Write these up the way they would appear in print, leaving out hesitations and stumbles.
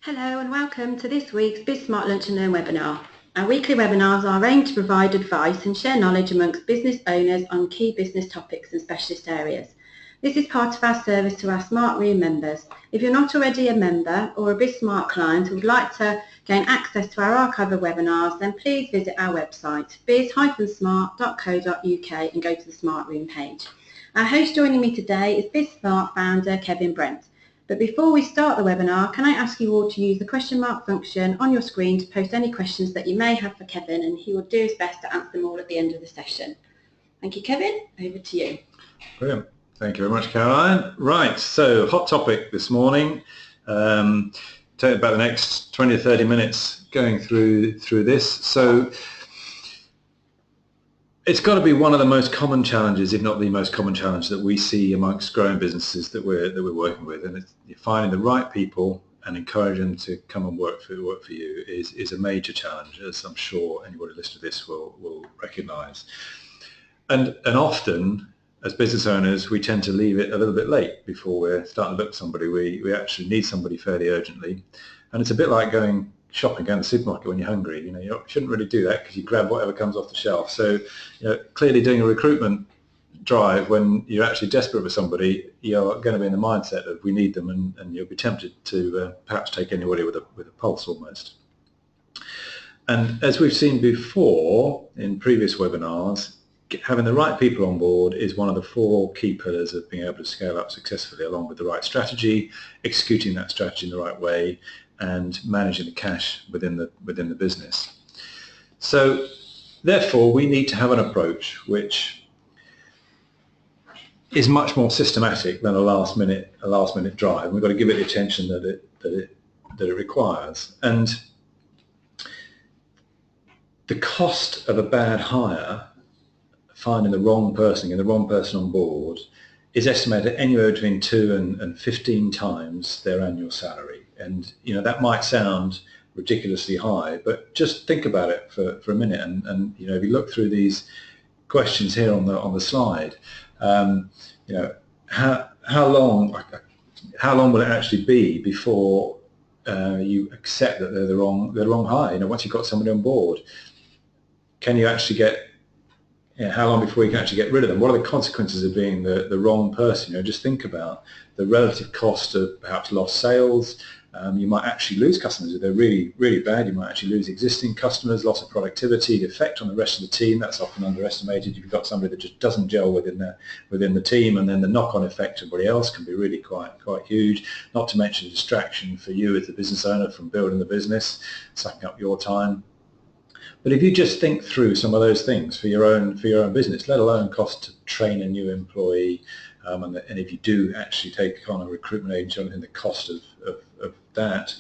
Hello and welcome to this week's BizSmart Lunch and Learn webinar. Our weekly webinars are aimed to provide advice and share knowledge amongst business owners on key business topics and specialist areas. This is part of our service to our Smart Room members. If you're not already a member or a BizSmart client who would like to gain access to our archive of webinars, then please visit our website biz-smart.co.uk and go to the Smart Room page. Our host joining me today is BizSmart founder Kevin Brent. But before we start the webinar, can I ask you all to use the question mark function on your screen to post any questions that you may have for Kevin, and he will do his best to answer them all at the end of the session. Thank you, Kevin. Over to you. Brilliant. Thank you very much, Caroline. Right, so hot topic this morning. Take about the next 20 to 30 minutes going through this. So it's got to be one of the most common challenges, if not the most common challenge, that we see amongst growing businesses that we're working with, and it's finding the right people and encouraging them to come and work for you is a major challenge, as I'm sure anybody listening to this will recognise. And often, as business owners, we tend to leave it a little bit late before we're starting to look at somebody. We actually need somebody fairly urgently, and it's a bit like going shopping, going to the supermarket when you're hungry. You shouldn't really do that because you grab whatever comes off the shelf. So, clearly doing a recruitment drive when you're actually desperate for somebody, you're going to be in the mindset of we need them, and you'll be tempted to perhaps take anybody with a pulse almost. And as we've seen before in previous webinars, having the right people on board is one of the 4 key pillars of being able to scale up successfully, along with the right strategy, executing that strategy in the right way, and managing the cash within the business. So therefore we need to have an approach which is much more systematic than a last minute drive. We've got to give it the attention that it requires. And the cost of a bad hire, finding the wrong person, getting the wrong person on board, is estimated anywhere between 2 and 15 times their annual salary. And that might sound ridiculously high, but just think about it for a minute. And if you look through these questions here on the slide, how long will it actually be before you accept that they're the wrong hire? Once you've got somebody on board, can you actually get how long before you can actually get rid of them? What are the consequences of being the wrong person? Just think about the relative cost of perhaps lost sales. You might actually lose customers if they're really, really bad. You might actually lose existing customers, loss of productivity, the effect on the rest of the team. That's often underestimated. If you've got somebody that just doesn't gel within the team, and then the knock-on effect to everybody else can be really quite huge. Not to mention the distraction for you as the business owner from building the business, sucking up your time. But if you just think through some of those things for your own business, let alone cost to train a new employee, and if you do actually take on a recruitment agency, and the cost of that,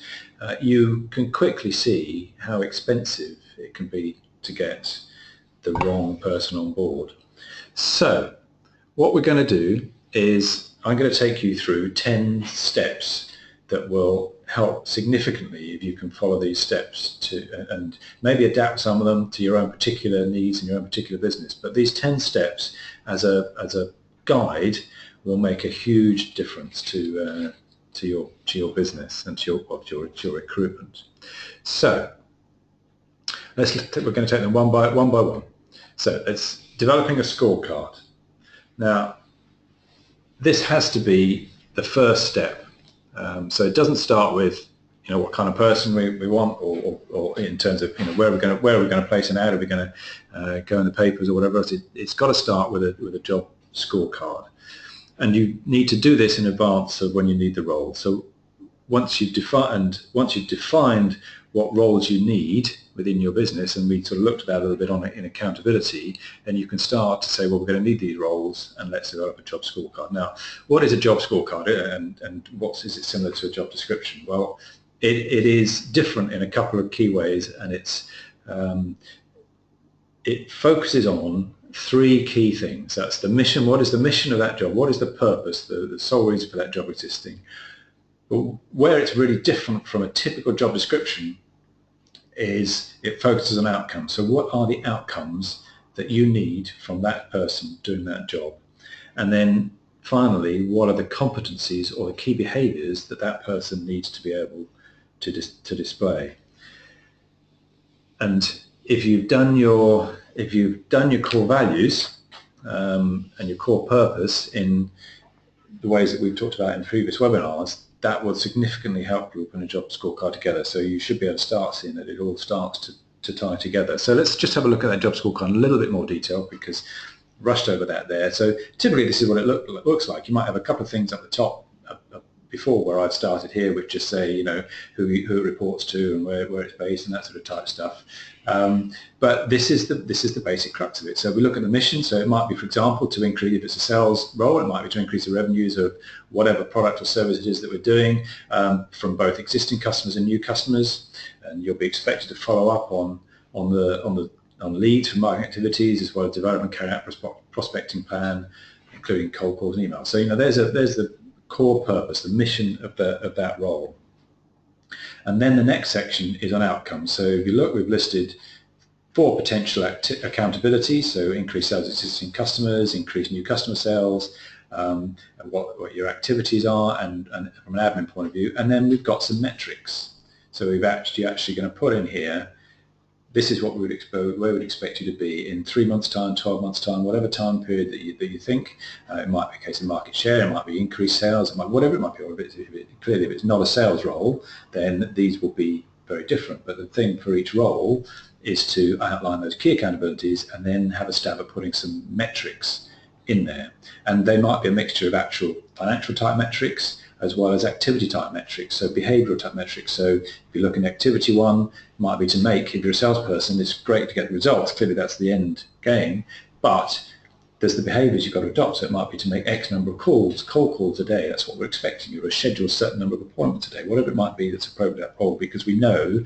you can quickly see how expensive it can be to get the wrong person on board. So what we're going to do is I'm going to take you through 10 steps that will help significantly if you can follow these steps and maybe adapt some of them to your own particular needs and your own particular business. But these 10 steps as a guide will make a huge difference to your business and to your recruitment. So we're going to take them one by one. So it's developing a scorecard. Now this has to be the first step. So it doesn't start with what kind of person we want, or in terms of where we're going to place an ad, are we going to go in the papers or whatever else. It's got to start with a job scorecard, and you need to do this in advance of when you need the role. So once you've defined what roles you need within your business, and we sort of looked at that a little bit in accountability, then you can start to say, well, we're going to need these roles, and let's develop a job scorecard. Now, what is a job scorecard, and is it similar to a job description? Well, it is different in a couple of key ways, and it focuses on 3 key things. That's the mission. What is the mission of that job? What is the purpose, the sole reason for that job existing? But where it's really different from a typical job description is it focuses on outcomes. So what are the outcomes that you need from that person doing that job? And then finally, what are the competencies or the key behaviors that that person needs to be able to display. And if you've done your core values and your core purpose in the ways that we've talked about in previous webinars, that will significantly help you put a job scorecard together. So you should be able to start seeing that it all starts to tie together. So let's just have a look at that job scorecard in a little bit more detail, because I rushed over that there. So typically this is what it looks like. You might have a couple of things up the top before where I've started here, which just say, you know, who it reports to and where it's based and that sort of type stuff. But this is the basic crux of it. So we look at the mission. So it might be, for example, to increase, if it's a sales role, it might be to increase the revenues of whatever product or service it is that we're doing from both existing customers and new customers. And you'll be expected to follow up on leads from marketing activities, as well as develop and carry out prospecting plan, including cold calls and emails. So, you know, there's the core purpose, the mission of that role. And then the next section is on outcomes. So if you look, we've listed 4 potential accountabilities. So increase sales of existing customers, increase new customer sales, and what your activities are, and from an admin point of view. And then we've got some metrics. So we've actually going to put in here, this is what we would expect, where we'd expect you to be in 3 months' time, 12 months' time, whatever time period that you think. It might be a case of market share, it might be increased sales, it might, whatever it might be. Or clearly, if it's not a sales role, then these will be very different. But the thing for each role is to outline those key accountabilities and then have a stab at putting some metrics in there. And they might be a mixture of actual financial type metrics as well as activity type metrics, so behavioral type metrics. So if you look at activity 1, it might be to make, if you're a salesperson, it's great to get the results, clearly that's the end game, but there's the behaviors you've got to adopt. So it might be to make X number of cold calls a day, that's what we're expecting, you, or schedule a certain number of appointments a day, whatever it might be that's appropriate at that role, because we know,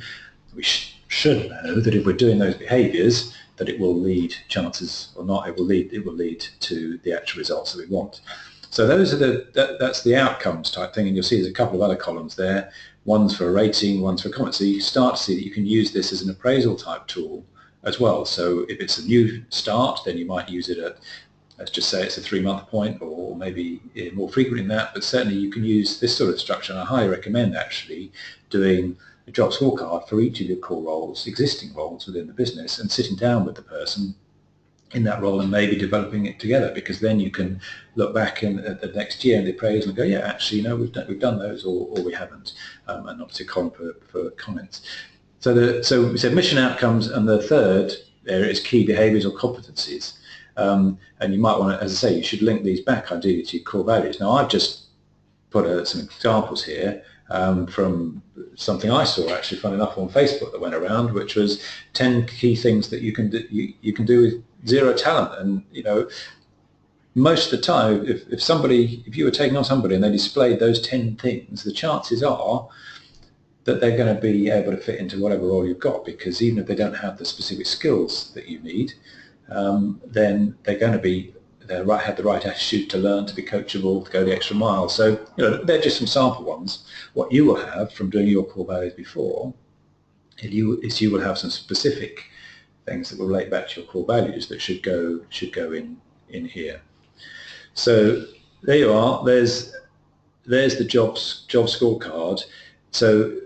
we should know that if we're doing those behaviors, that it will lead, chances or not, it will lead to the actual results that we want. So those are that's the outcomes type thing, and you'll see there's a couple of other columns there. One's for a rating, one's for a comment. So you start to see that you can use this as an appraisal type tool as well. So if it's a new start, then you might use it at, let's just say it's a 3-month point, or maybe more frequent than that, but certainly you can use this sort of structure, and I highly recommend actually doing a job scorecard for each of your core roles, existing roles within the business, and sitting down with the person in that role and maybe developing it together, because then you can look back at the next year in the appraisal and go, yeah, actually, you know, we've done those, or we haven't, and obviously column for comments. So we said mission, outcomes, and the third area is key behaviours or competencies. And you might want to, as I say, you should link these back ideally to your core values. Now I've just put some examples here from something I saw, actually, funny enough, on Facebook that went around, which was 10 key things that you can do with 0 talent. And you know, most of the time, if you were taking on somebody and they displayed those 10 things, the chances are that they're going to be able to fit into whatever role you've got, because even if they don't have the specific skills that you need, then they're going to be have the right attitude to learn, to be coachable, to go the extra mile. So, you know, they're just some sample ones. What you will have from doing your core values before is you will have some specific things that will relate back to your core values that should go in here. So there you are. There's the job scorecard. So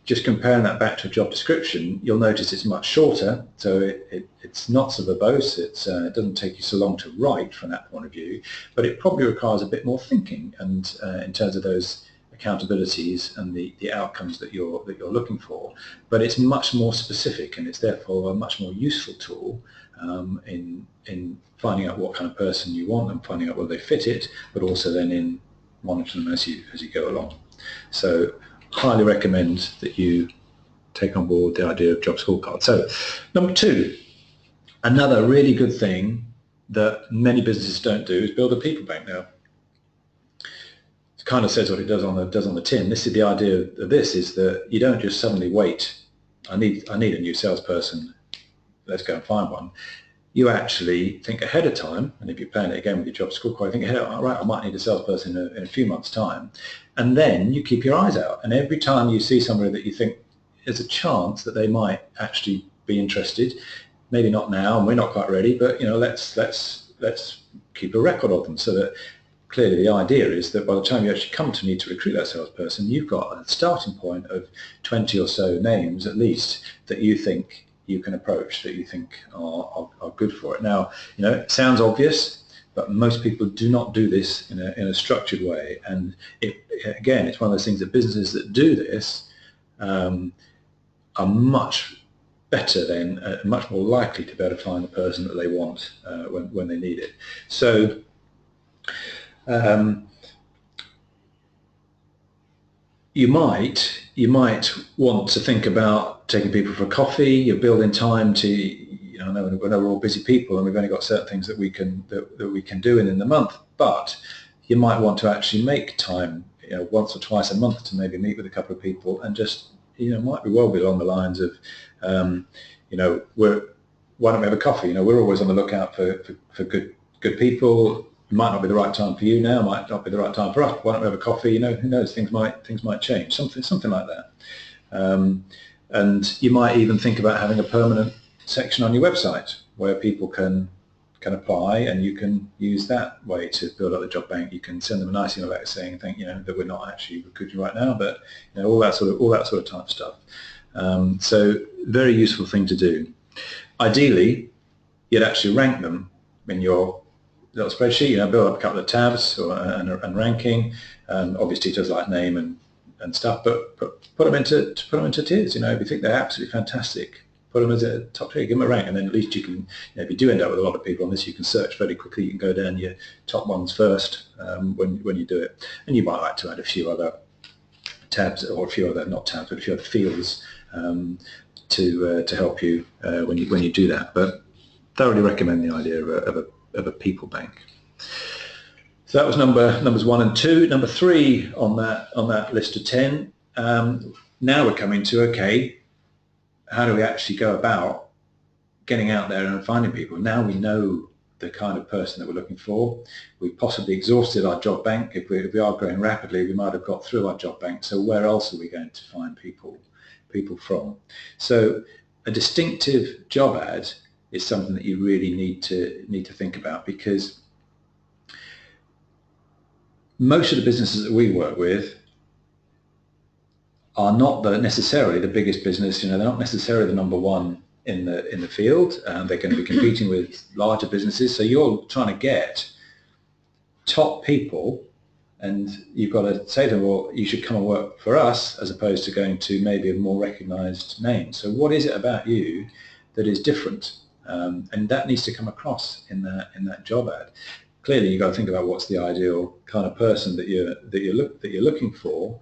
just comparing that back to a job description, you'll notice it's much shorter, so it's not so verbose, it doesn't take you so long to write from that point of view, but it probably requires a bit more thinking, and in terms of those accountabilities and the outcomes that you're looking for. But it's much more specific, and it's therefore a much more useful tool in finding out what kind of person you want and finding out whether they fit it, but also then in monitoring them as you go along. So highly recommend that you take on board the idea of job scorecard. So number 2, another really good thing that many businesses don't do is build a people bank. Now, it kind of says what it does on the tin. This is the idea of this, is that you don't just suddenly wait, I need a new salesperson, let's go and find one. You actually think ahead of time, and if you plan it again with your job scorecard, think ahead, all right, I might need a salesperson in a few months' time. And then you keep your eyes out, and every time you see somebody that you think there's a chance that they might actually be interested, maybe not now, and we're not quite ready, but you know, let's keep a record of them, so that clearly the idea is that by the time you actually come to need to recruit that salesperson, you've got a starting point of 20 or so names at least that you think you can approach, that you think are good for it. Now, it sounds obvious, but most people do not do this in a structured way. And again, it's one of those things that businesses that do this are much better then, much more likely to be able to find the person that they want when they need it. So you might want to think about taking people for a coffee. You're building time to, I know we're all busy people and we've only got certain things that we can do in the month, but you might want to actually make time, once or twice a month to maybe meet with a couple of people and just, might be well be along the lines of, why don't we have a coffee? We're always on the lookout for good people. It might not be the right time for you now, might not be the right time for us. Why don't we have a coffee? Who knows? Things might change. Something like that. And you might even think about having a permanent section on your website where people can apply, and you can use that way to build up the job bank. You can send them a nice email back saying, that we're not actually recruiting right now, but all that sort of type of stuff. So very useful thing to do. Ideally, you'd actually rank them in your little spreadsheet. Build up a couple of tabs and ranking, obvious details like name and stuff. But put them into tiers. If you think they're absolutely fantastic, put them as a top tier, give them a rank, and then at least you can, if you do end up with a lot of people on this, you can search very quickly. You can go down your top ones first when you do it, and you might like to add a few other tabs or a few other, not tabs, but a few other fields to help you when you do that. But thoroughly recommend the idea of a people bank. So that was numbers 1 and 2. Number 3 on that list of 10. Now we're coming to, okay, how do we actually go about getting out there and finding people? Now we know the kind of person that we're looking for. We've possibly exhausted our job bank. If we are growing rapidly, we might have got through our job bank. So where else are we going to find people from? So a distinctive job ad is something that you really need to think about, because most of the businesses that we work with are not necessarily the biggest business. They're not necessarily the number one in the field. They're going to be competing with larger businesses. So you're trying to get top people, and you've got to say to them, well, you should come and work for us, as opposed to going to maybe a more recognized name. So what is it about you that is different? And that needs to come across in that job ad. Clearly, you've got to think about what's the ideal kind of person that you're looking for,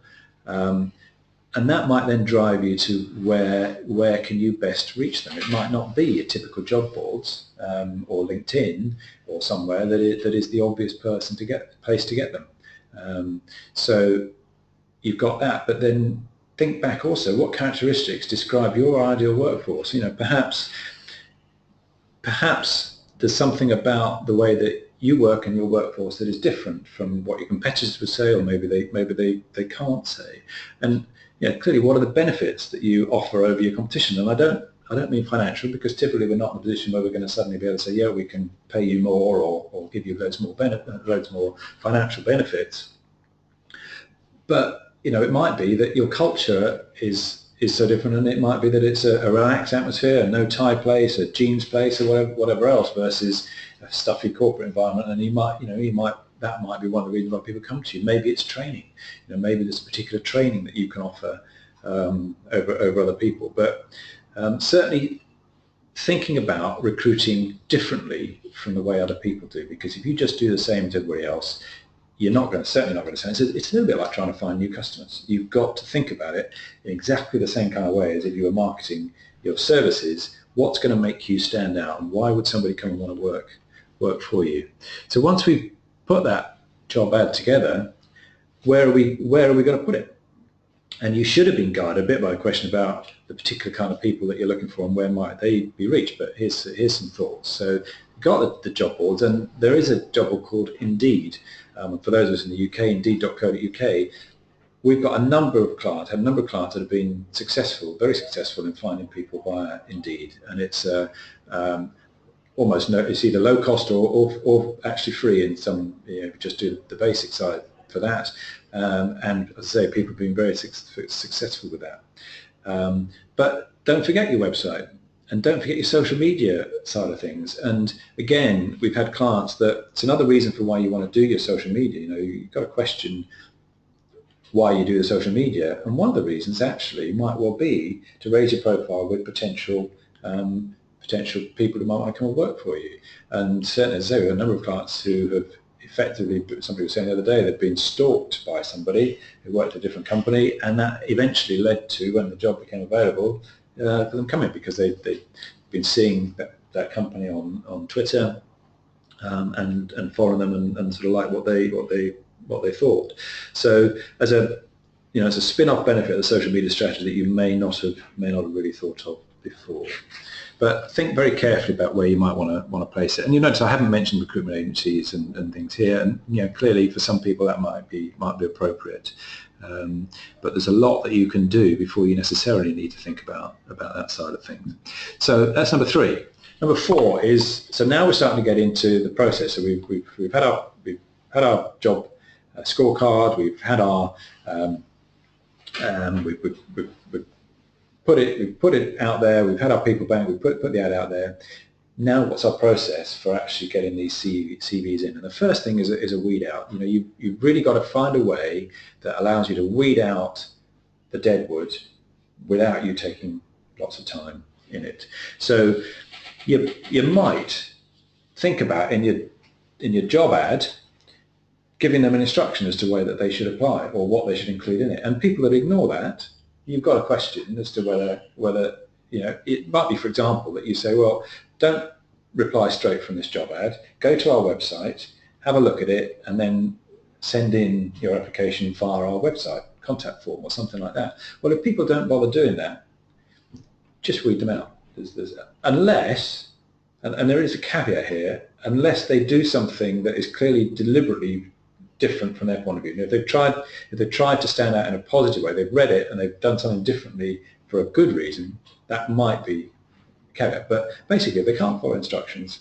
and that might then drive you to where can you best reach them. It might not be your typical job boards or LinkedIn or somewhere that is the obvious place to get them. So you've got that, but then think back also, what characteristics describe your ideal workforce? Perhaps there's something about the way that you work in your workforce that is different from what your competitors would say, or maybe they can't say. And clearly, what are the benefits that you offer over your competition? And I don't mean financial, because typically we're not in a position where we're going to suddenly be able to say, yeah, we can pay you more or give you loads more financial benefits. But it might be that your culture is so different, and it might be that it's a relaxed atmosphere, a no tie place, a jeans place, or whatever else, versus a stuffy corporate environment. And that might be one of the reasons why people come to you. Maybe it's training. Maybe there's a particular training that you can offer over other people. But certainly thinking about recruiting differently from the way other people do, because if you just do the same as everybody else, you're certainly not going to sell. It's a little bit like trying to find new customers. You've got to think about it in exactly the same kind of way as if you were marketing your services. What's going to make you stand out, and why would somebody come and want to work for you? So once we've put that job ad together, where are we going to put it? And you should have been guided a bit by a question about the particular kind of people that you're looking for and where might they be reached. But here's some thoughts. So you've got the job boards, and there is a job board called Indeed. For those of us in the UK, Indeed.co.uk, we've got a number of clients that have been very successful in finding people via Indeed, and it's almost no, it's either low cost or actually free in some, just do the basic side for that. And as I say, people have been very successful with that. But don't forget your website, and don't forget your social media side of things. And again, we've had clients that it's another reason for why you want to do your social media. You've got to question why you do the social media, and one of the reasons actually might well be to raise your profile with potential people who might want to come and work for you. And certainly, as I say, we have a number of clients who have effectively, somebody was saying the other day, they've been stalked by somebody who worked at a different company, and that eventually led to, when the job became available, for them coming, because they've been seeing that company on Twitter, and following them, and sort of like what they thought. So as a spin-off benefit of the social media strategy that you may not have really thought of before. But think very carefully about where you might want to place it. And you notice I haven't mentioned recruitment agencies and things here, and clearly for some people that might be appropriate. But there's a lot that you can do before you necessarily need to think about that side of things. So that's number 3. Number 4 is, so now we're starting to get into the process. So we've had our job scorecard. We've had our we've put it out there. We've had our people bank. We've put the ad out there. Now, what's our process for actually getting these CVs in? And the first thing is a weed out. You've really got to find a way that allows you to weed out the deadwood without you taking lots of time in it. So you might think about in your job ad giving them an instruction as to the way that they should apply or what they should include in it. And people that ignore that, you've got a question as to whether it might be, for example, that you say, well, don't reply straight from this job ad, go to our website, have a look at it, and then send in your application via our website contact form or something like that. Well, if people don't bother doing that, just weed them out. Unless, and there is a caveat here, unless they do something that is clearly deliberately different from their point of view. If they've tried to stand out in a positive way, they've read it and they've done something differently for a good reason, that might be a caveat. But basically, if they can't follow instructions,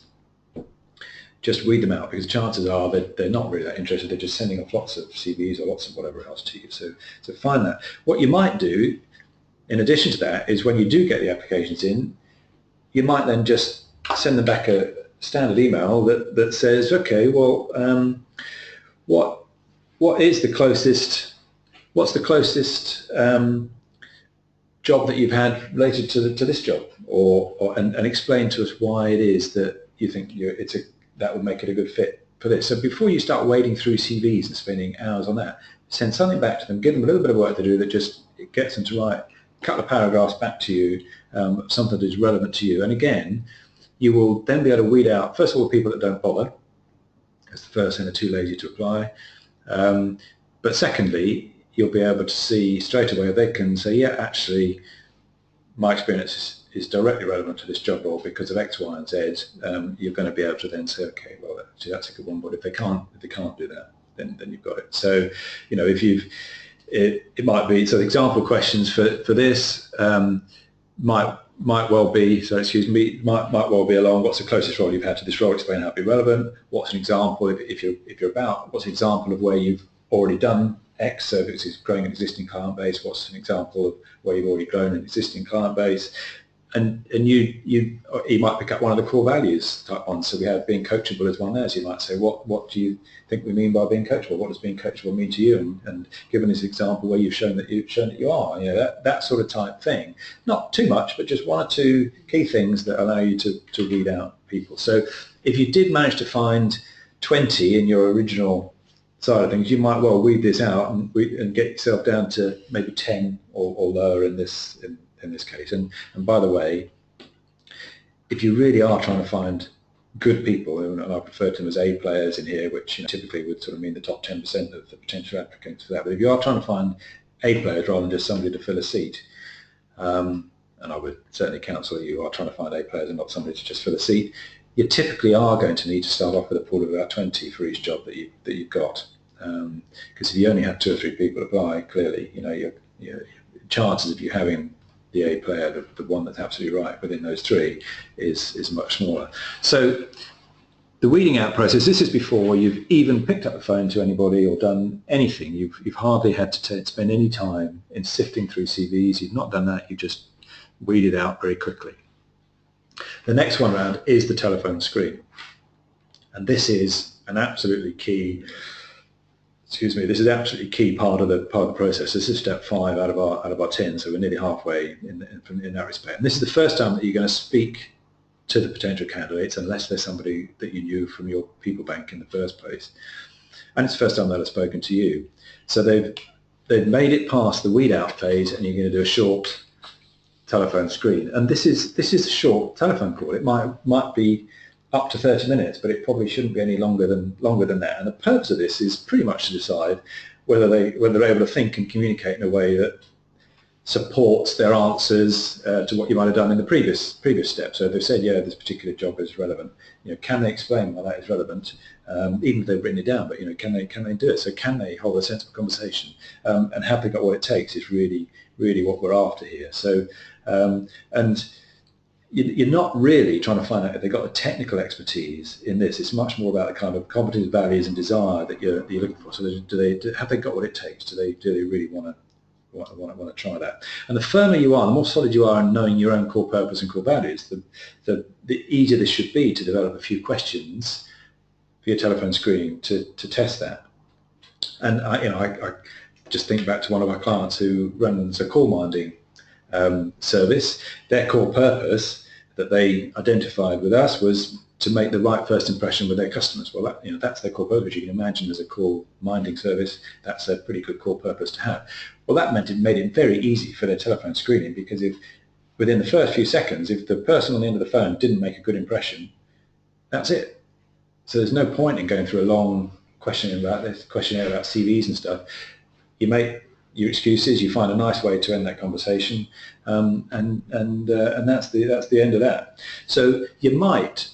just weed them out, because chances are that they're not really that interested. They're just sending off lots of CVs or lots of whatever else to you. So find that. What you might do, in addition to that, is when you do get the applications in, you might then just send them back a standard email that says, okay, well, what's the closest job that you've had related to this job, and explain to us why it is that you think that would make it a good fit for this. So before you start wading through CVs and spending hours on that, send something back to them, give them a little bit of work to do that just gets them to write a couple of paragraphs back to you, something that is relevant to you. And again, you will then be able to weed out, first of all, people that don't bother. That's the first thing, they're too lazy to apply. But secondly, you'll be able to see straight away, they can say, yeah, actually, my experience is directly relevant to this job role because of X, Y, and Z. You're going to be able to then say, okay, well, actually, that's a good one. But if they can't do that, then you've got it. So, if it might be, so the example questions for this might well be, might well be along, what's the closest role you've had to this role, explain how it'd be relevant. What's an example, if you're about, what's an example of where you've already done X, so if it's growing an existing client base, what's an example of where you've already grown an existing client base. And you might pick up one of the core values type one. So we have being coachable as one there. So you might say, what do you think we mean by being coachable? What does being coachable mean to you? And given this example where you've shown that you are, that sort of type thing. Not too much, but just one or two key things that allow you to weed out people. So if you did manage to find 20 in your original side of things, you might well weed this out and get yourself down to maybe 10 or lower in this case. And by the way, if you really are trying to find good people, and I refer to them as A players in here, which typically would sort of mean the top 10% of the potential applicants for that, but if you are trying to find A players rather than just somebody to fill a seat, and I would certainly counsel you are trying to find A players and not somebody to just fill a seat, you typically are going to need to start off with a pool of about 20 for each job that you've got, because if you only have 2 or 3 people apply, clearly your chances of you having the A player, the one that's absolutely right within those three, is much smaller. So the weeding out process, this is before you've even picked up the phone to anybody or done anything. You've hardly had to spend any time in sifting through CVs. You've not done that. You just weeded out very quickly. The next one round is the telephone screen. And this is an absolutely key, this is an absolutely key part of the process. This is step 5 out of our 10, so we're nearly halfway in that respect. And this is the first time that you're going to speak to the potential candidates, unless there's somebody that you knew from your people bank in the first place. And it's the first time they'll have spoken to you. So they've made it past the weed out phase, and you're going to do a short telephone screen. And this is a short telephone call. It might be up to 30 minutes, but it probably shouldn't be any longer than that. And the purpose of this is pretty much to decide whether they're able to think and communicate in a way that supports their answers to what you might have done in the previous step. So if they've said, yeah, this particular job is relevant, can they explain why that is relevant, even if they've written it down, but can they do it? So can they hold a sensible conversation, and have they got what it takes is really what we're after here. So and you're not really trying to find out if they've got the technical expertise in this. It's much more about the kind of competence, values and desire that you're looking for. So have they got what it takes? Do they really want to try that? And the firmer you are, the more solid you are in knowing your own core purpose and core values, the easier this should be to develop a few questions for your telephone screening to test that. And I just think back to one of our clients who runs a call minding service. Their core purpose that they identified with us was to make the right first impression with their customers. Well, that's their core purpose. You can imagine as a call minding service, that's a pretty good core purpose to have. Well, that meant it made it very easy for their telephone screening, because if within the first few seconds, if the person on the end of the phone didn't make a good impression, that's it. So there's no point in going through a long questionnaire about CVs and stuff. You make your excuses, you find a nice way to end that conversation, and that's the end of that. So you might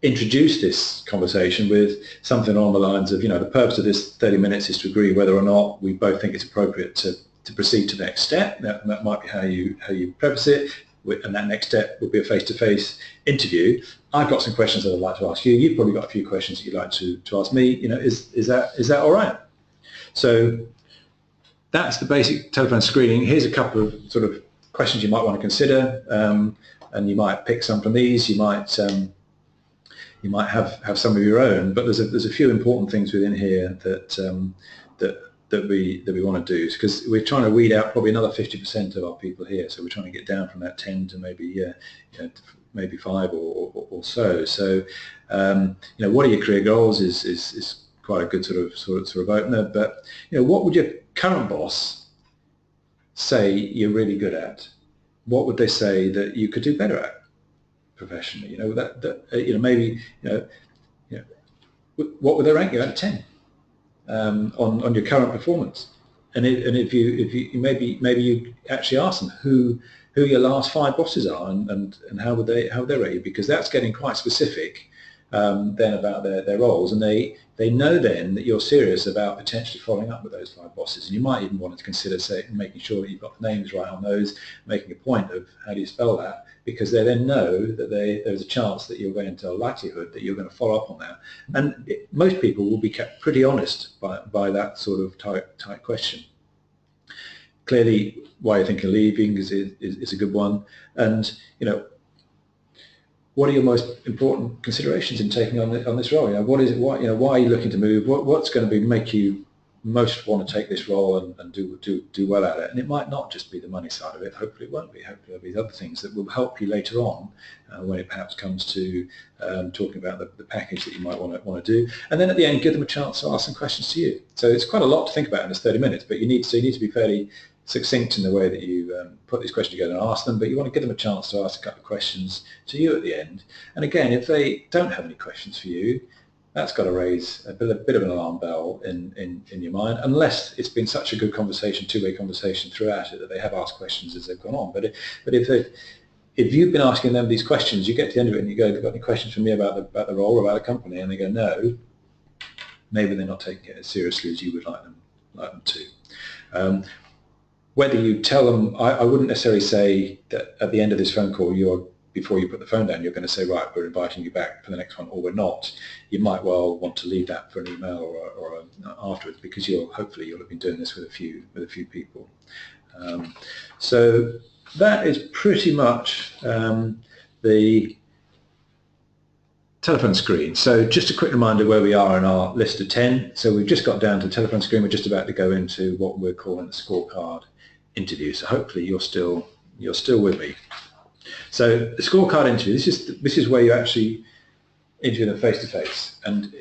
introduce this conversation with something along the lines of, the purpose of this 30 minutes is to agree whether or not we both think it's appropriate to proceed to the next step. That might be how you preface it, and that next step would be a face-to-face interview. I've got some questions that I'd like to ask you. You've probably got a few questions that you'd like to ask me. Is that all right? So that's the basic telephone screening. Here's a couple of sort of questions you might want to consider, and you might pick some from these. You might have some of your own, but there's a few important things within here that we want to do, because we're trying to weed out probably another 50% of our people here. So we're trying to get down from that 10 to maybe 5 or so. So what are your career goals is quite a good sort of opener. But what would your current boss say you're really good at? What would they say that you could do better at professionally? Maybe what would they rank you out of 10 on your current performance? And if you maybe you actually ask them who your last 5 bosses are, and how would they rate you, because that's getting quite specific then about their roles, and they know then that you're serious about potentially following up with those 5 bosses. And you might even want to consider making sure that you've got the names right on those, making a point of how do you spell that, because they then know that there's a chance that you're going to, a likelihood that you're going to follow up on that. And most people will be kept pretty honest by that sort of tight question. Clearly, why you're thinking of leaving is a good one. And what are your most important considerations in taking on this role? What is it? Why are you looking to move? What's going to make you most want to take this role and do well at it? And it might not just be the money side of it. Hopefully, it won't be. Hopefully, there'll be other things that will help you later on when it perhaps comes to talking about the package that you might want to do. And then at the end, give them a chance to ask some questions to you. So it's quite a lot to think about in this 30 minutes, but you need to be fairly succinct in the way that you put these questions together and ask them, but you want to give them a chance to ask a couple of questions to you at the end. And again, if they don't have any questions for you, that's got to raise a bit of an alarm bell in your mind, unless it's been such a good conversation, two-way conversation throughout it, that they have asked questions as they've gone on. But if you've been asking them these questions, you get to the end of it and you go, "Have you got any questions for me about the role or about the company?" And they go, "No," maybe they're not taking it as seriously as you would like them to. whether you tell them, I wouldn't necessarily say that at the end of this phone call, before you put the phone down, you're going to say, right, we're inviting you back for the next one, or we're not. You might well want to leave that for an email or afterwards, because hopefully you'll have been doing this with a few people. So that is pretty much the telephone screen. So just a quick reminder where we are in our list of 10. So we've just got down to the telephone screen. We're just about to go into what we're calling the scorecard interview. So hopefully you're still with me. So the scorecard interview, this is where you actually interview them face to face. And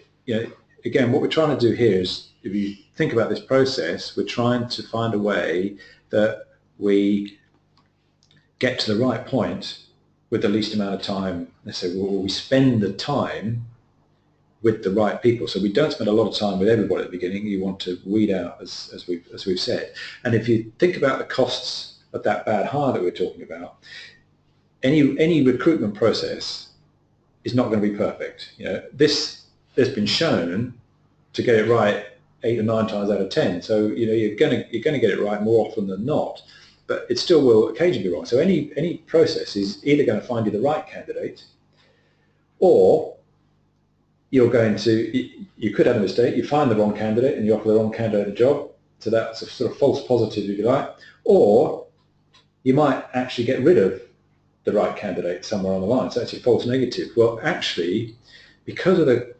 again, what we're trying to do here is, if you think about this process, we're trying to find a way that we get to the right point with the least amount of time necessarily, or we spend the time with the right people. So we don't spend a lot of time with everybody at the beginning. You want to weed out, as we've said. And if you think about the costs of that bad hire that we're talking about, any recruitment process is not going to be perfect. This has been shown to get it right 8 or 9 times out of 10. So you're going to get it right more often than not, but it still will occasionally be wrong. So any process is either going to find you the right candidate, or you could have a mistake. You find the wrong candidate and you offer the wrong candidate a job. So that's a sort of false positive, if you like. Or you might actually get rid of the right candidate somewhere on the line. So that's a false negative. Well, actually, because of the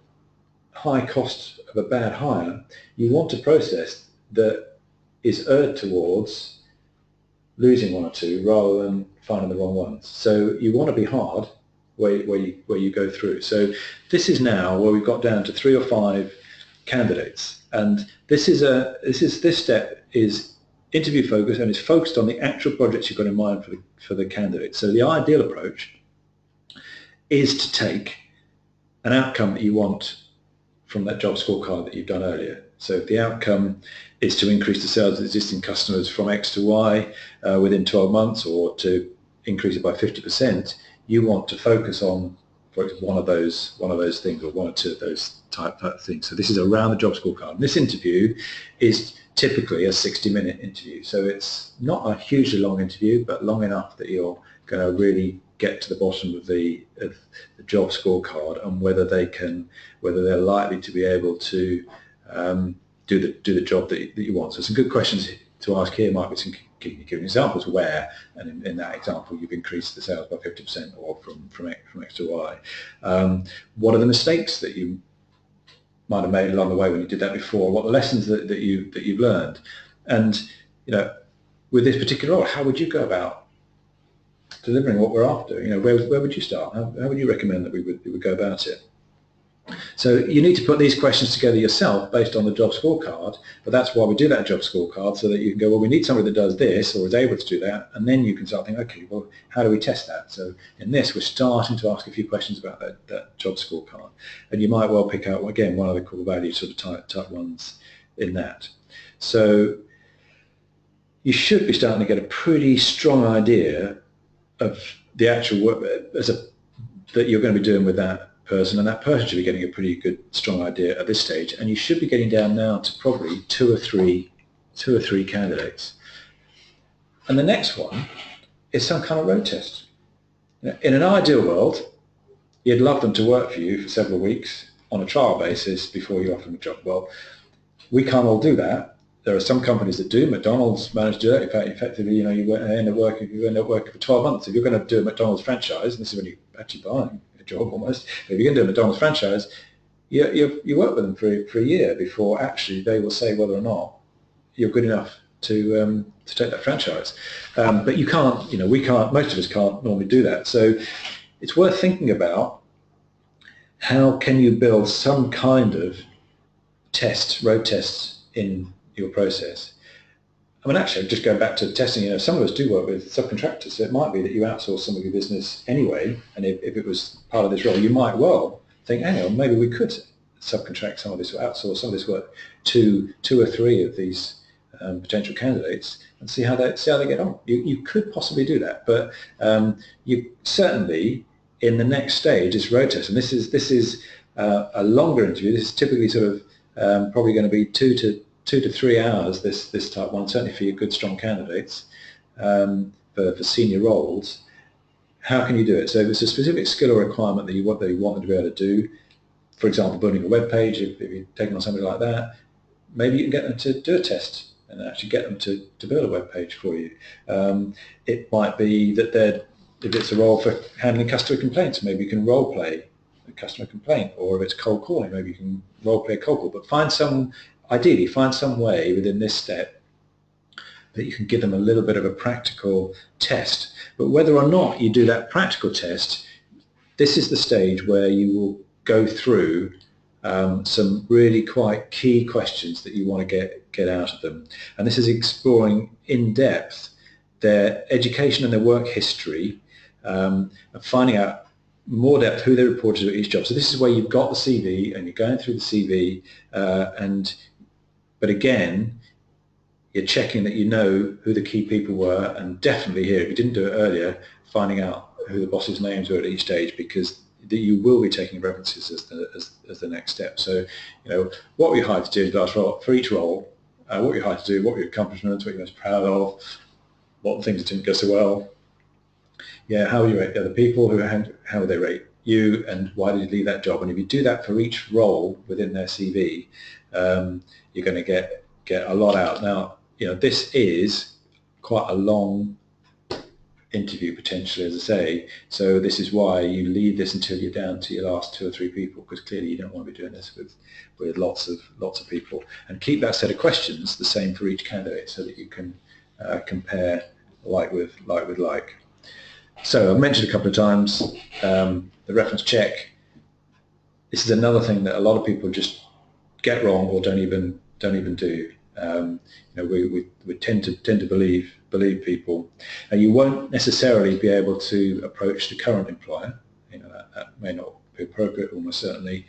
high cost of a bad hire, you want a process that is erred towards losing one or two rather than finding the wrong ones. So you want to be hard where you go through. So this is now where we've got down to 3 or 5 candidates, and this step is interview focused, and it's focused on the actual projects you've got in mind for the candidate. So the ideal approach is to take an outcome that you want from that job scorecard that you've done earlier. So if the outcome is to increase the sales of existing customers from X to Y within 12 months, or to increase it by 50%, you want to focus on, for example, one of those things, or 1 or 2 of those type of things. So this is around the job scorecard. And this interview is typically a 60-minute interview. So it's not a hugely long interview, but long enough that you're going to really get to the bottom of the job scorecard, and whether they're likely to be able to do the job that you want. So some good questions to ask here might be some giving examples where, and in that example, you've increased the sales by 50%, or from X to Y. What are the mistakes that you might have made along the way when you did that before? What are the lessons that you've learned? And with this particular role, how would you go about delivering what we're after? Where would you start? How would you recommend that we would go about it? So you need to put these questions together yourself based on the job scorecard, but that's why we do that job scorecard, so that you can go, well, we need somebody that does this or is able to do that, and then you can start thinking, okay, well, how do we test that? So in this, we're starting to ask a few questions about that job scorecard, and you might well pick out, again, one of the core values sort of type ones in that. So you should be starting to get a pretty strong idea of the actual work that you're going to be doing with that person, and that person should be getting a pretty good, strong idea at this stage, and you should be getting down now to probably two or three candidates. And the next one is some kind of road test. In an ideal world, you'd love them to work for you for several weeks on a trial basis before you offer them a job. Well, we can't all do that. There are some companies that do. McDonald's managed to do it. In fact, effectively, you end up working for 12 months. If you're going to do a McDonald's franchise, and this is when you actually buy a job almost, but if you're going to do a McDonald's franchise, you work with them for a year before actually they will say whether or not you're good enough to take that franchise. But you can't, we can't, most of us can't normally do that. So it's worth thinking about how can you build some kind of road tests in your process. I mean, actually, just going back to testing, some of us do work with subcontractors, so it might be that you outsource some of your business anyway, and if it was part of this role, you might well think, hang on, maybe we could subcontract some of this, or outsource some of this work to 2 or 3 of these potential candidates and see how they get on. You could possibly do that, but you certainly, in the next stage, is road test, and this is a longer interview. This is typically sort of probably going to be 2 to 2 to 3 hours, this type one, certainly for your good, strong candidates, for senior roles. How can you do it? So if it's a specific skill or requirement that you want them to be able to do, for example, building a web page, if you're taking on somebody like that, maybe you can get them to do a test and actually get them to build a web page for you. It might be that if it's a role for handling customer complaints, maybe you can role play a customer complaint, or if it's cold calling, maybe you can role play a cold call. But ideally find some way within this step that you can give them a little bit of a practical test. But whether or not you do that practical test, this is the stage where you will go through some really quite key questions that you want to get out of them. And this is exploring in depth their education and their work history, and finding out more depth who they reported to at each job. So this is where you've got the CV and you're going through the CV, but again, you're checking that you know who the key people were, and definitely here, if you didn't do it earlier, finding out who the bosses' names were at each stage, because you will be taking references as the next step. So, what were you hired to do for each role, what were you hired to do, what were your accomplishments, what you're most proud of, what things didn't go so well, how would you rate the other people, how would they rate you, and why did you leave that job? And if you do that for each role within their CV, you're going to get a lot out. Now, this is quite a long interview potentially, as I say, so this is why you leave this until you're down to your last 2 or 3 people, because clearly you don't want to be doing this with lots of people, and keep that set of questions the same for each candidate so that you can compare like with like. So I've mentioned a couple of times the reference check. This is another thing that a lot of people just get wrong or don't even do. We tend to believe people, and you won't necessarily be able to approach the current employer. That may not be appropriate, almost certainly,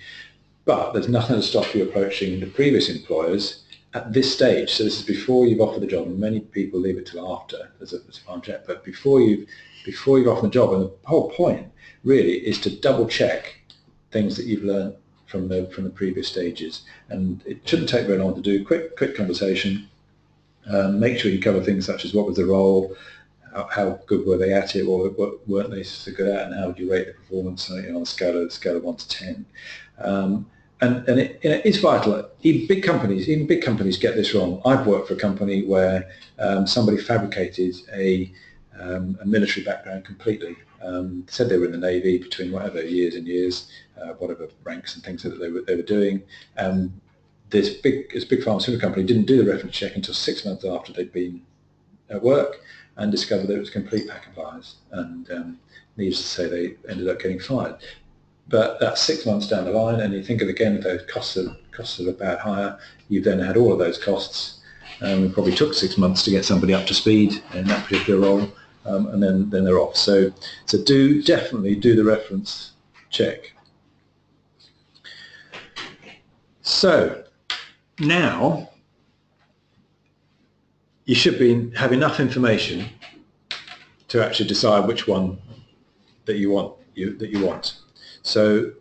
but there's nothing to stop you approaching the previous employers at this stage. So this is before you've offered the job, and many people leave it till after as a farm check. But before you've offered the job, and the whole point really is to double check things that you've learned from the previous stages, and it shouldn't take very long to do. Quick conversation. Make sure you cover things such as what was the role, how good were they at it, or what weren't they so good at, and how would you rate the performance on a scale of 1 to 10. And it's vital. Even big companies get this wrong. I've worked for a company where somebody fabricated a military background completely. Said they were in the Navy between whatever years and years, whatever ranks and things that they were doing. This big pharmaceutical company didn't do the reference check until 6 months after they'd been at work, and discovered that it was complete pack of lies. And needless to say, they ended up getting fired. But that's 6 months down the line, and you think of again those costs of a bad hire. You've then had all of those costs. It probably took 6 months to get somebody up to speed in that particular role, and then they're off. So definitely do the reference check. So now you should have enough information to actually decide which one that you want. So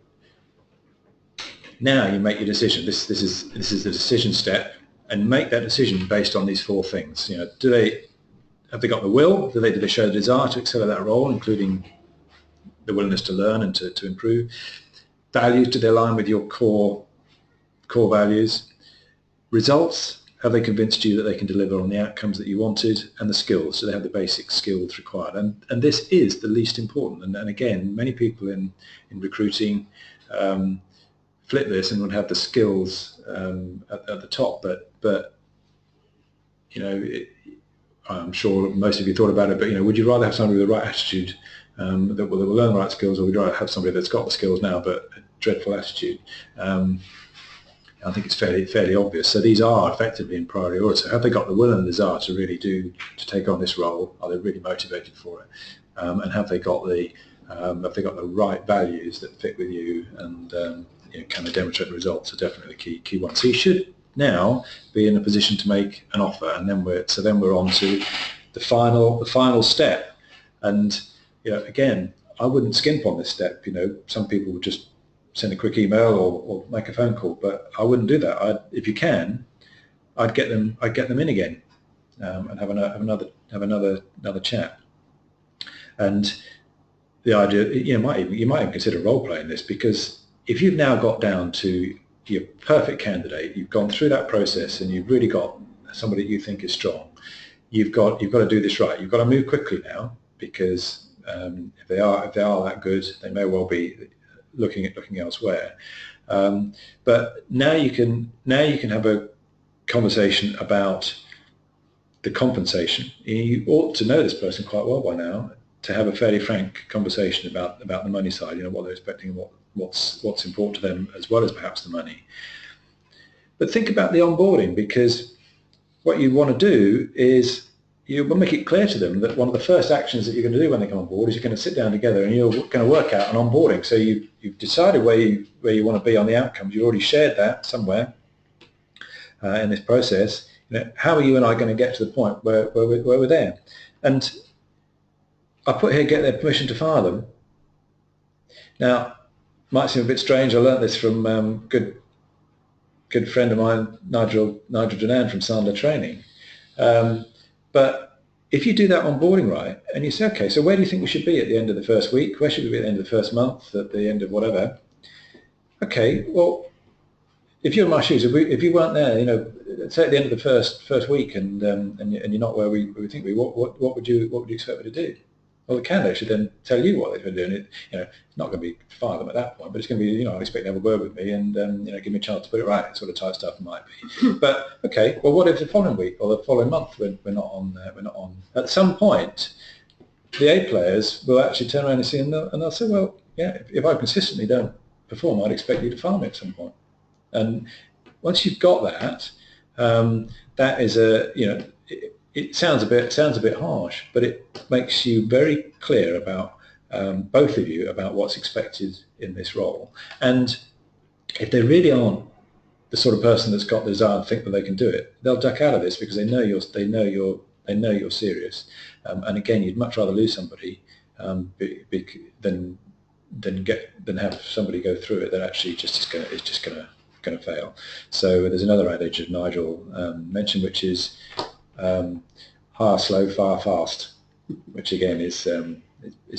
now you make your decision. This is the decision step, and make that decision based on these 4 things. Have they got the will? Do they show the desire to excel at that role, including the willingness to learn and to improve? Values, do they align with your core values? Results, have they convinced you that they can deliver on the outcomes that you wanted? And the skills, do they have the basic skills required? And this is the least important. And again, many people in recruiting flip this and would have the skills at the top, but I'm sure most of you thought about it, but would you rather have somebody with the right attitude that will learn the right skills, or would you rather have somebody that's got the skills now but a dreadful attitude? I think it's fairly obvious. So these are effectively in priority order. So have they got the will and desire to really to take on this role? Are they really motivated for it? And have they got the right values that fit with you? And can they demonstrate the results? Are definitely key ones. So you should now be in a position to make an offer, and then we're on to the final step. And again, I wouldn't skimp on this step. Some people would just send a quick email or make a phone call, but I wouldn't do that. If you can, I'd get them in again and have another chat. And the idea, you might even consider role playing this, because if you've now got down to your perfect candidate, you've gone through that process and you've really got somebody that you think is strong, you've got to do this right. You've got to move quickly now, because if they are that good, they may well be looking elsewhere. But now you can have a conversation about the compensation. You ought to know this person quite well by now, to have a fairly frank conversation about the money side. What they're expecting, what's important to them, as well as perhaps the money. But think about the onboarding, because what you want to do is you will make it clear to them that one of the first actions that you're going to do when they come on board is you're going to sit down together and you're going to work out an onboarding. So you've decided where you want to be on the outcomes. You've already shared that somewhere in this process. How are you and I going to get to the point where we're there? And I put here, get their permission to fire them. Now, might seem a bit strange. I learnt this from good friend of mine, Nigel Janan from Sandler Training. But if you do that onboarding right, and you say, okay, so where do you think we should be at the end of the first week? Where should we be at the end of the first month? At the end of whatever? Okay, well, if you're in my shoes, if you weren't there, say at the end of the first week, and you're not where we think we, what would you expect me to do? Well, the candidate should then tell you what they've been doing. It's not going to be fire them at that point, but it's going to be, I expect to have a word with me and give me a chance to put it right, sort of type stuff might be. But okay, well, what if the following week or the following month we're not on? At some point, the A players will actually turn around and see, and they'll say, well, yeah, if I consistently don't perform, I'd expect you to fire me at some point. And once you've got that, that is it sounds a bit harsh, but it makes you very clear about both of you about what's expected in this role. And if they really aren't the sort of person that's got the desire to think that they can do it, they'll duck out of this, because they know you're serious. And again, you'd much rather lose somebody than have somebody go through it that actually is just going to fail. So there's another adage that Nigel mentioned, which is hire slow, fire fast, which again is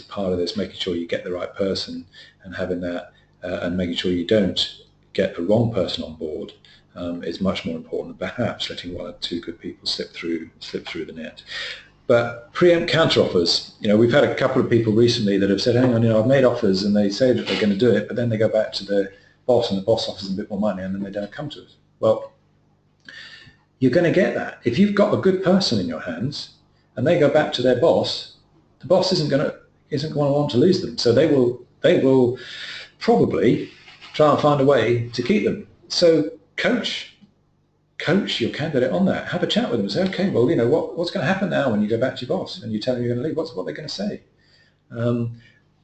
part of this, making sure you get the right person and having that, and making sure you don't get the wrong person on board is much more important than perhaps letting one or two good people slip through the net. But preempt counter offers. We've had a couple of people recently that have said, hang on, I've made offers, and they say that they're going to do it, but then they go back to the boss and the boss offers them a bit more money and then they don't come to us. Well, you're going to get that. If you've got a good person in your hands and they go back to their boss, the boss isn't going to want to lose them. So they will probably try and find a way to keep them. So coach your candidate on that. Have a chat with them and say, okay, well, what's going to happen now when you go back to your boss and you tell them you're going to leave? What they're going to say?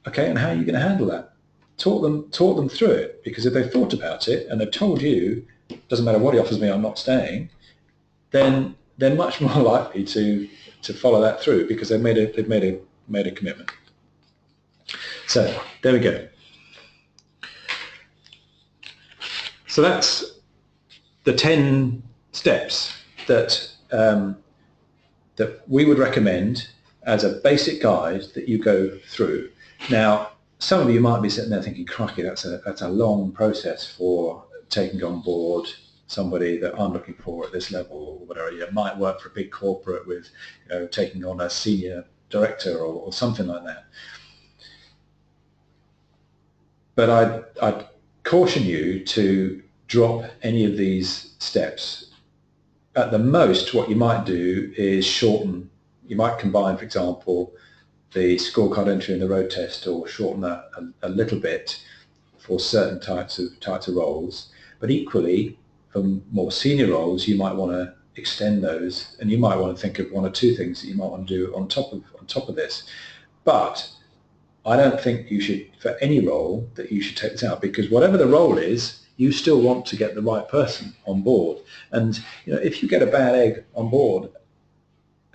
Okay, and how are you going to handle that? Talk them through it, because if they've thought about it and they've told you, doesn't matter what he offers me, I'm not staying, then they're much more likely to follow that through, because they've made a commitment. So there we go. So that's the 10 steps that that we would recommend as a basic guide that you go through. Now, some of you might be sitting there thinking, crikey, that's a long process for taking on board somebody that I'm looking for at this level, or whatever. It might work for a big corporate with taking on a senior director or something like that. But I'd caution you to drop any of these steps. At the most, what you might do is shorten. You might combine, for example, the scorecard entry and the road test, or shorten that a little bit for certain types of roles. But equally, for more senior roles, you might want to extend those, and you might want to think of one or two things that you might want to do on top of this. But I don't think you should, for any role, that you should take this out, because whatever the role is, you still want to get the right person on board. And if you get a bad egg on board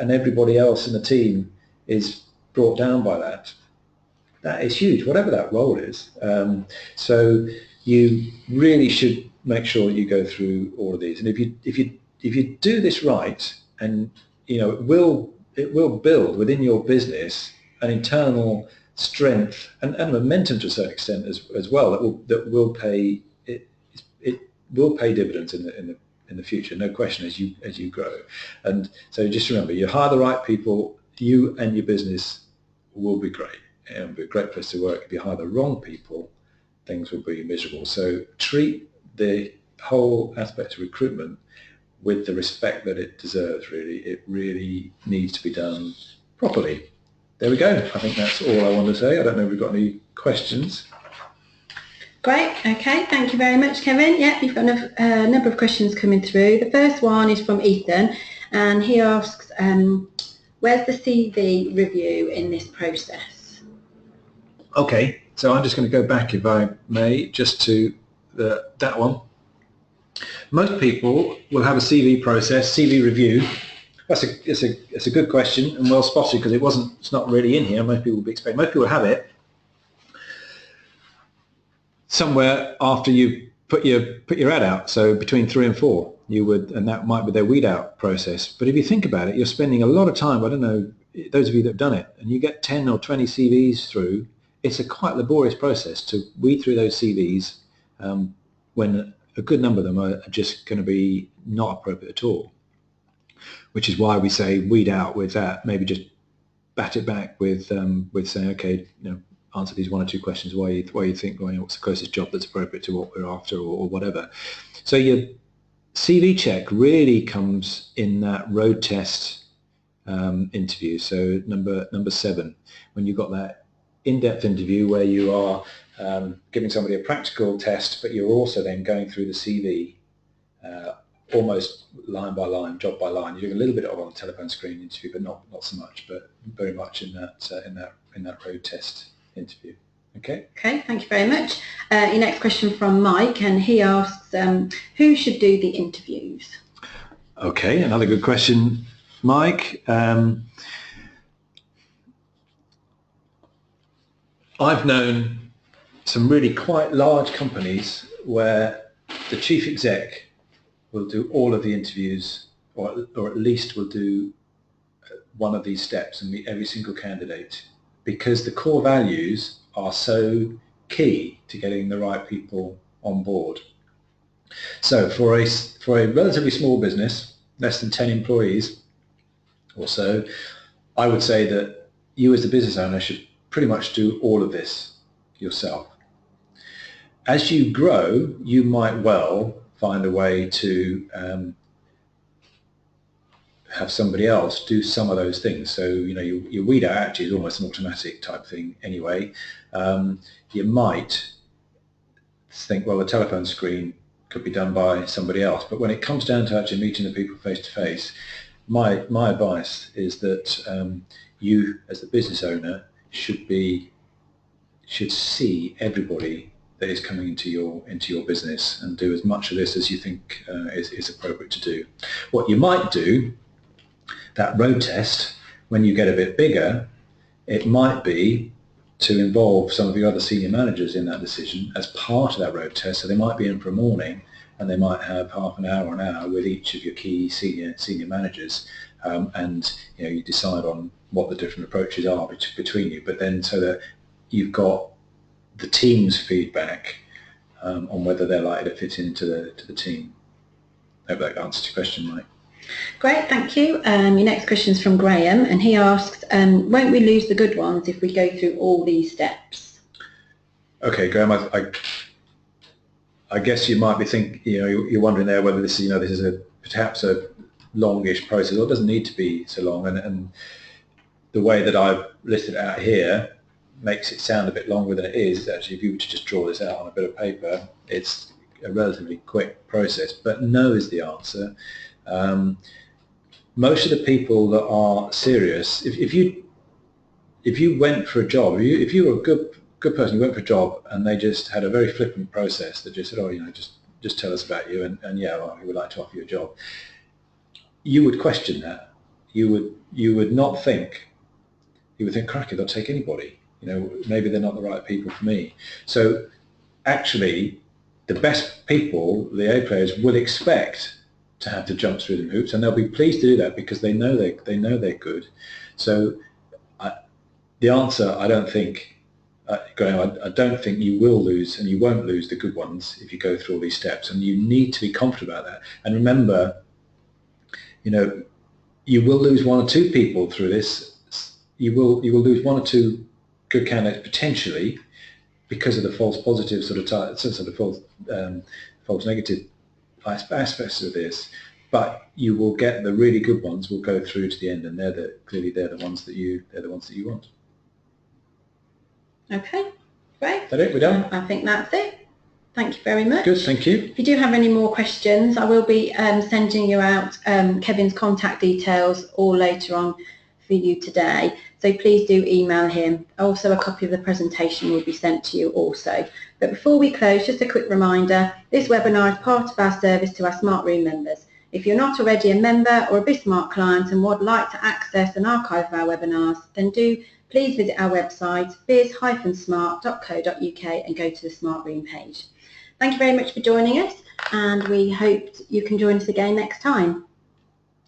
and everybody else in the team is brought down by that, that is huge, whatever that role is. So you really should make sure that you go through all of these. And if do this right, and it will build within your business an internal strength and momentum to a certain extent as well that will pay it will pay dividends in the future, no question, as you grow. And so just remember, you hire the right people, you and your business will be great. It'll be a great place to work. If you hire the wrong people, things will be miserable. So treat the whole aspect of recruitment with the respect that it deserves, really. It really needs to be done properly. There we go. I think that's all I want to say. I don't know if we've got any questions. Great. Okay. Thank you very much, Kevin. Yeah, you've got a number of questions coming through. The first one is from Ethan, and he asks, where's the CV review in this process? Okay. So I'm just going to go back, if I may, just to that one. Most people will have a CV process, CV review. It's a good question and well spotted, because it's not really in here. Most people will be expecting. Most people have it somewhere after you put your ad out. So between 3 and 4, you would, and that might be their weed out process. But if you think about it, you're spending a lot of time. I don't know, those of you that have done it, and you get 10 or 20 CVs through. It's a quite laborious process to weed through those CVs when a good number of them are just going to be not appropriate at all. Which is why we say weed out with that. Maybe just bat it back with saying, okay, answer these 1 or 2 questions. Why you think, what's the closest job that's appropriate to what we're after, or whatever. So your CV check really comes in that road test interview. So number 7, when you've got that in-depth interview where you are giving somebody a practical test, but you're also then going through the CV almost line by line, job by line. You're doing a little bit of on the telephone screen interview, but not so much, but very much in that road test interview. Okay. Okay, thank you very much. Your next question from Mike, and he asks, who should do the interviews? Okay, another good question, Mike. I've known some really quite large companies where the chief exec will do all of the interviews, or at least will do one of these steps and meet every single candidate, because the core values are so key to getting the right people on board. So for a relatively small business, less than 10 employees or so, I would say that you as the business owner should pretty much do all of this yourself. As you grow, you might well find a way to have somebody else do some of those things. So, your weed out actually is almost an automatic type thing anyway. You might think, well, the telephone screen could be done by somebody else. But when it comes down to actually meeting the people face to face, my advice is that you, as the business owner, should see everybody that is coming into your business, and do as much of this as you think is appropriate to do. What you might do, that road test, when you get a bit bigger, it might be to involve some of your other senior managers in that decision as part of that road test. So they might be in for a morning, and they might have half an hour or an hour with each of your key senior managers, and you decide on what the different approaches are between you. But then, so that you've got the team's feedback on whether they're likely to fit into the team. I hope that answers your question, Mike. Great, thank you. Your next question is from Graham, and he asks, won't we lose the good ones if we go through all these steps? Okay, Graham, I guess you might be thinking, you're wondering there whether this is perhaps a longish process, or it doesn't need to be so long, and the way that I've listed it out here makes it sound a bit longer than it is. Actually, if you were to just draw this out on a bit of paper, it's a relatively quick process, but no is the answer. Most of the people that are serious, if you went for a job, if you were a good person, you went for a job and they just had a very flippant process that just said, just tell us about you, and yeah, well, we would like to offer you a job, you would question that. You would not think, you would think, cracky, they'll take anybody. Maybe they're not the right people for me. So actually, the best people, the A players, will expect to have to jump through them hoops, and they'll be pleased to do that because they know they're good. So the answer, I don't think, Graham, I don't think you will lose and you won't lose the good ones if you go through all these steps, and you need to be confident about that. And remember, you know, you will lose one or two people through this. You will lose one or two good candidates potentially because of the false positive sort of false negative aspects of this. But you will get the really good ones will go through to the end, and clearly they're the ones that you want. Okay, great. Is that it? We're done? I think that's it. Thank you very much. Good, thank you. If you do have any more questions, I will be sending you out Kevin's contact details all later on for you today. So please do email him. Also, a copy of the presentation will be sent to you also. But before we close, just a quick reminder, this webinar is part of our service to our Smart Room members. If you're not already a member or a BizSmart client and would like to access an archive of our webinars, then do please visit our website, biz-smart.co.uk, and go to the Smart Room page. Thank you very much for joining us, and we hope you can join us again next time.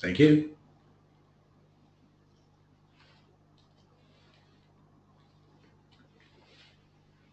Thank you.